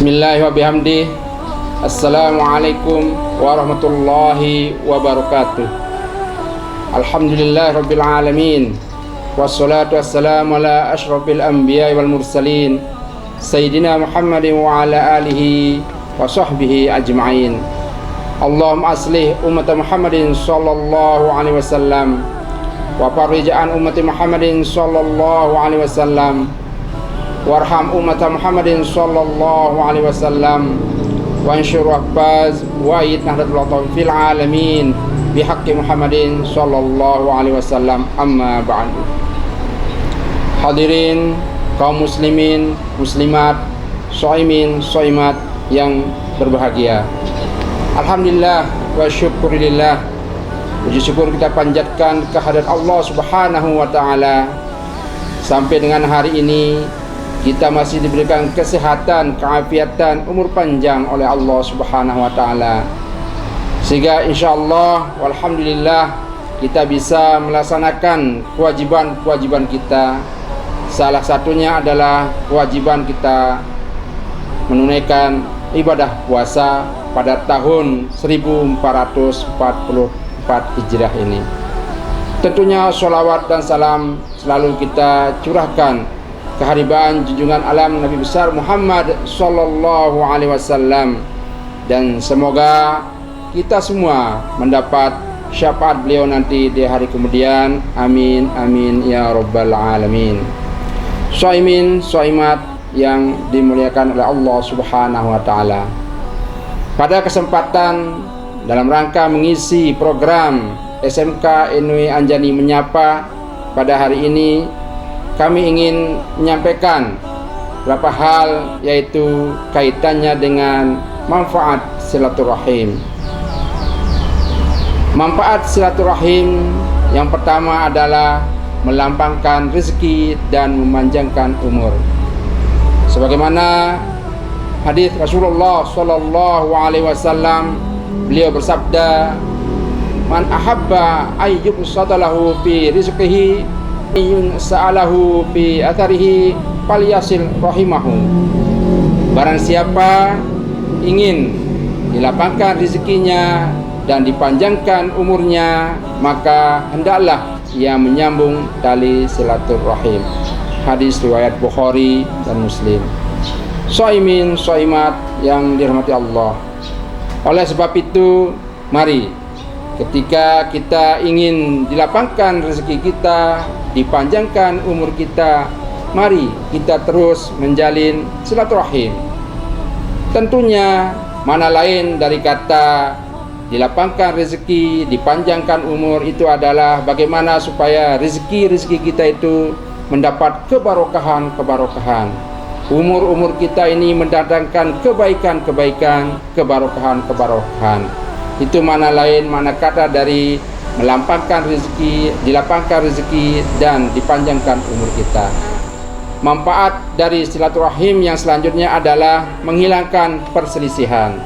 Bismillahirrahmanirrahim wa bihamdih. Assalamualaikum warahmatullahi wabarakatuh. Alhamdulillahirabbil alamin. Wassalatu wassalamu ala asyrafil anbiya'i wal mursalin Sayyidina Muhammadin wa ala alihi wa sahbihi ajma'in. Allahumma aslih umat Muhammadin sallallahu alaihi wasallam wa farij an ummati Muhammadin sallallahu alaihi wasallam warham umat Muhammadin sallallahu alaihi wasallam wa ansyur wahbaz wa id nahdlatul ulama fil alamin bihaqqi Muhammadin sallallahu alaihi wasallam, amma ba'du. Hadirin kaum muslimin, muslimat, shaimin, shaimat yang berbahagia. Alhamdulillah wa syukurillah. Puji syukur kita panjatkan kehadirat Allah Subhanahu wa taala. Sampai dengan hari ini kita masih diberikan kesehatan, keafiatan, umur panjang oleh Allah Subhanahu wa taala. Sehingga insyaallah walhamdulillah kita bisa melaksanakan kewajiban-kewajiban kita. Salah satunya adalah kewajiban kita menunaikan ibadah puasa pada tahun 1444 Hijrah ini. Tentunya sholawat dan salam selalu kita curahkan keharibaan junjungan alam Nabi besar Muhammad sallallahu alaihi wasallam, dan semoga kita semua mendapat syafaat beliau nanti di hari kemudian. Amin amin ya rabbal alamin. Shaimin shaimat yang dimuliakan oleh Allah Subhanahu wa taala. Pada kesempatan dalam rangka mengisi program SMK NUI Anjani Menyapa pada hari ini, kami ingin menyampaikan beberapa hal, yaitu kaitannya dengan manfaat silaturahim. Manfaat silaturahim yang pertama adalah melambangkan rezeki dan memanjangkan umur. Sebagaimana hadis Rasulullah sallallahu alaihi wasallam, beliau bersabda, "Man ahabba ayyubsatalahu fi rizqihi sa'alahu bi atharihi falyasil rahimahu." Barang siapa ingin dilapangkan rezekinya dan dipanjangkan umurnya, maka hendaklah ia menyambung tali silaturahim. Hadis riwayat Bukhari dan Muslim. Shaimin shaimat yang dirahmati Allah. Oleh sebab itu, mari ketika kita ingin dilapangkan rezeki kita, dipanjangkan umur kita, mari kita terus menjalin silaturahim. Tentunya mana lain dari kata dilapangkan rezeki, dipanjangkan umur itu adalah bagaimana supaya rezeki kita itu mendapat kebarokahan. Umur kita ini mendatangkan kebaikan, kebarokahan. Itu mana lain mana kata dari melampangkan rezeki, dilapangkan rezeki dan dipanjangkan umur kita. Manfaat dari silaturahim yang selanjutnya adalah menghilangkan perselisihan.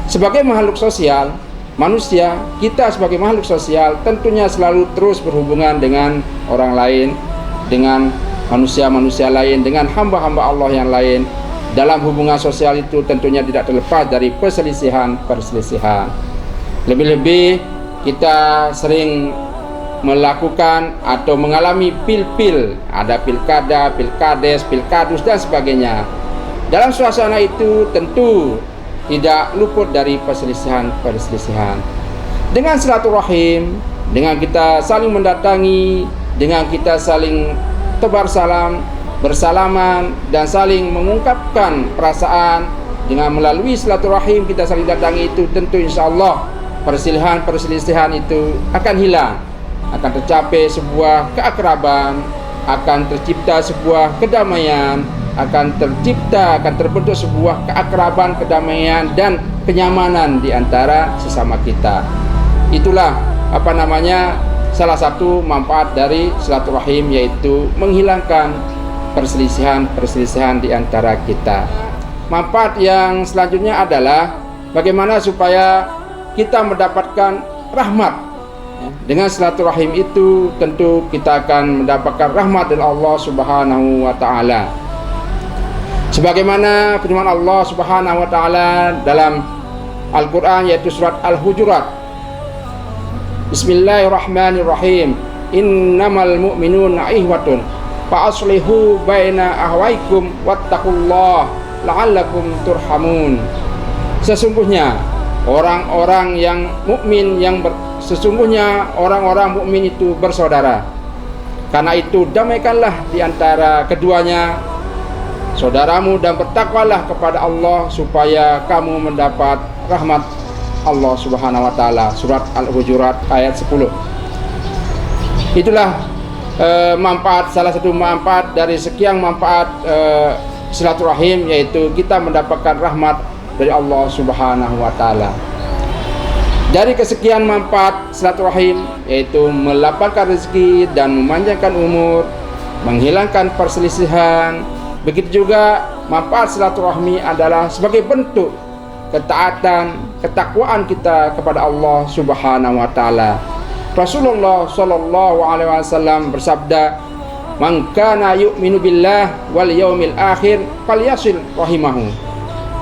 Sebagai makhluk sosial, manusia, kita sebagai makhluk sosial tentunya selalu terus berhubungan dengan orang lain, dengan manusia-manusia lain, dengan hamba-hamba Allah yang lain. Dalam hubungan sosial itu tentunya tidak terlepas dari perselisihan. Lebih-lebih kita sering melakukan atau mengalami pil-pil, ada pilkada, pilkades, pilkadus dan sebagainya. Dalam suasana itu tentu tidak luput dari perselisihan. Dengan silaturahim, dengan kita saling mendatangi, dengan kita saling tebar salam, bersalaman dan saling mengungkapkan perasaan, dengan melalui silaturahim kita saling datangi itu, tentu insyaallah perselisihan itu akan hilang, akan tercapai sebuah keakraban, akan tercipta sebuah kedamaian, akan terbentuk sebuah keakraban, kedamaian dan kenyamanan di antara sesama kita. Itulah salah satu manfaat dari silaturahim, yaitu menghilangkan perselisihan di antara kita. Manfaat yang selanjutnya adalah bagaimana supaya kita mendapatkan rahmat. Dengan silaturahim itu tentu kita akan mendapatkan rahmat dari Allah Subhanahu wa taala. Sebagaimana firman Allah Subhanahu wa taala dalam Al-Qur'an, yaitu surat Al-Hujurat. Bismillahirrahmanirrahim. Innamal mu'minuna ihwatun fa aslihu baina ahwaikum wattaqullaha la'allakum turhamun. Sesungguhnya orang-orang mukmin itu bersaudara. Karena itu damaikanlah di antara keduanya saudaramu dan bertakwalah kepada Allah supaya kamu mendapat rahmat Allah Subhanahu wa taala. Surat Al-Hujurat ayat 10. Itulah salah satu manfaat dari sekian manfaat silaturahim, yaitu kita mendapatkan rahmat dari Allah Subhanahu wa taala. Dari kesekian manfaat silaturahim, yaitu melapangkan rezeki dan memanjangkan umur, menghilangkan perselisihan. Begitu juga manfaat silaturahmi adalah sebagai bentuk ketaatan, ketakwaan kita kepada Allah Subhanahu wa taala. Rasulullah sallallahu alaihi wasallam bersabda, "Man kana yu'minu billah wal yaumil akhir falyasil rahimahu."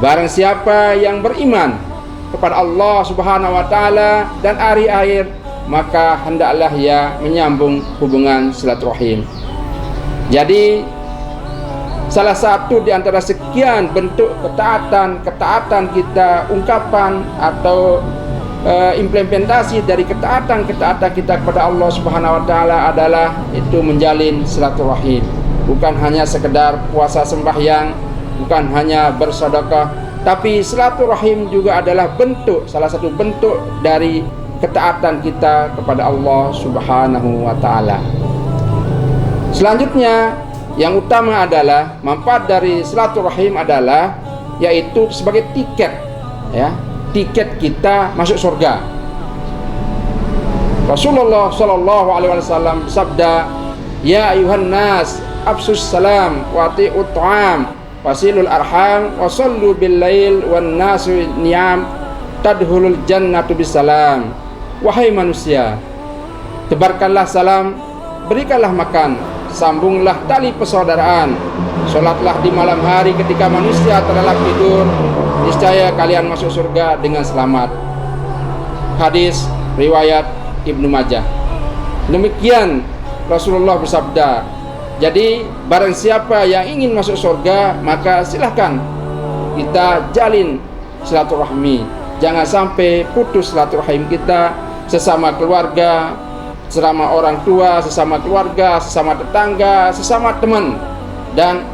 Barang siapa yang beriman kepada Allah Subhanahu wa taala dan hari akhir, maka hendaklah ia menyambung hubungan silaturahim. Jadi salah satu di antara sekian bentuk ketaatan kita, ungkapan atau implementasi dari ketaatan kita kepada Allah Subhanahu wa taala adalah itu menjalin silaturahim. Bukan hanya sekedar puasa sembahyang, bukan hanya bersedekah, tapi silaturahim juga adalah salah satu bentuk dari ketaatan kita kepada Allah Subhanahu wa taala. Selanjutnya, yang utama adalah manfaat dari silaturahim adalah yaitu sebagai tiket, tiket kita masuk surga. Rasulullah sallallahu alaihi wasallam sabda, "Ya ayuhan nas, afsus salam wa ati'ut ta'am, wasilul arham, wa sallu bil lail wan nasu niyam, tadkhulul jannatu bisalam." Wahai manusia, tebarkanlah salam, berikanlah makan, sambunglah tali persaudaraan, sholatlah di malam hari ketika manusia terlelap tidur, niscaya kalian masuk surga dengan selamat. Hadis riwayat Ibnu Majah. Demikian Rasulullah bersabda. Jadi barang siapa yang ingin masuk surga, maka silahkan kita jalin silaturahmi. Jangan sampai putus silaturahim kita sesama keluarga, sesama orang tua, sesama keluarga, sesama tetangga, sesama teman, dan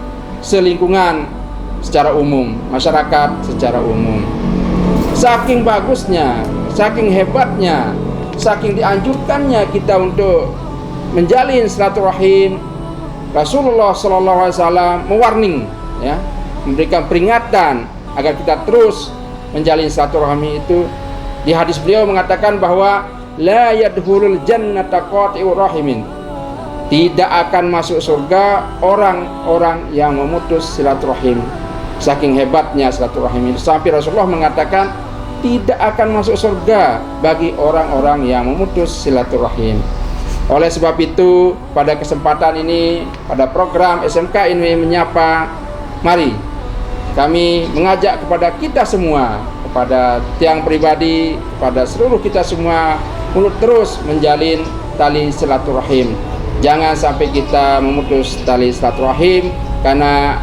selingkungan secara umum, masyarakat secara umum. Saking bagusnya, saking hebatnya, saking dianjurkannya kita untuk menjalin silaturahim, Rasulullah SAW mewarning, memberikan peringatan agar kita terus menjalin silaturahmi itu. Di hadis beliau mengatakan bahwa la yadkhulul jannata qati'ur rahimin. Tidak akan masuk surga orang-orang yang memutus silaturahim. Saking hebatnya silaturahim itu, sampai Rasulullah mengatakan tidak akan masuk surga bagi orang-orang yang memutus silaturahim. Oleh sebab itu, pada kesempatan ini, pada program SMK ini Menyapa, mari kami mengajak kepada kita semua, kepada tiang pribadi, kepada seluruh kita semua, untuk terus menjalin tali silaturahim. Jangan sampai kita memutus tali silaturahim, karena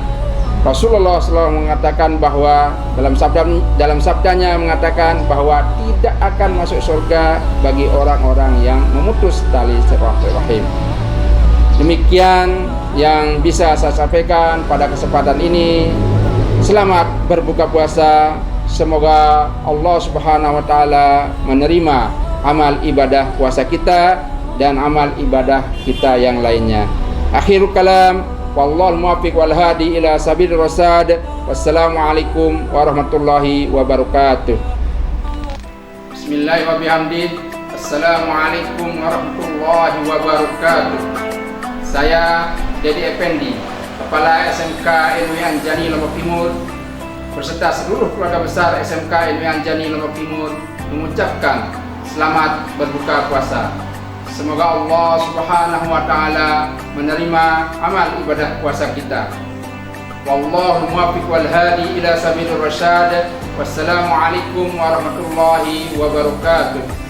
Rasulullah SAW mengatakan bahwa dalam sabdanya mengatakan bahwa tidak akan masuk surga bagi orang-orang yang memutus tali silaturahim. Demikian yang bisa saya sampaikan pada kesempatan ini. Selamat berbuka puasa. Semoga Allah Subhanahu wa taala menerima amal ibadah puasa kita dan amal ibadah kita yang lainnya. Akhirul kalam, wallahul muwaffiq wal hadi ila sabilir rasyad. Wassalamualaikum warahmatullahi wabarakatuh. Bismillahirrahmanirrahim wa bihamdih. Assalamualaikum warahmatullahi wabarakatuh. Saya Dedi Effendi, Kepala SMK Ilmiah Anjani Lombok Timur, berserta seluruh keluarga besar SMK Ilmiah Anjani Lombok Timur, mengucapkan selamat berbuka puasa. Semoga Allah Subhanahu wa taala menerima amal ibadah puasa kita. Wallahu muwaffiq wal hadi ila sabilir rasyad. Wassalamualaikum warahmatullahi wabarakatuh.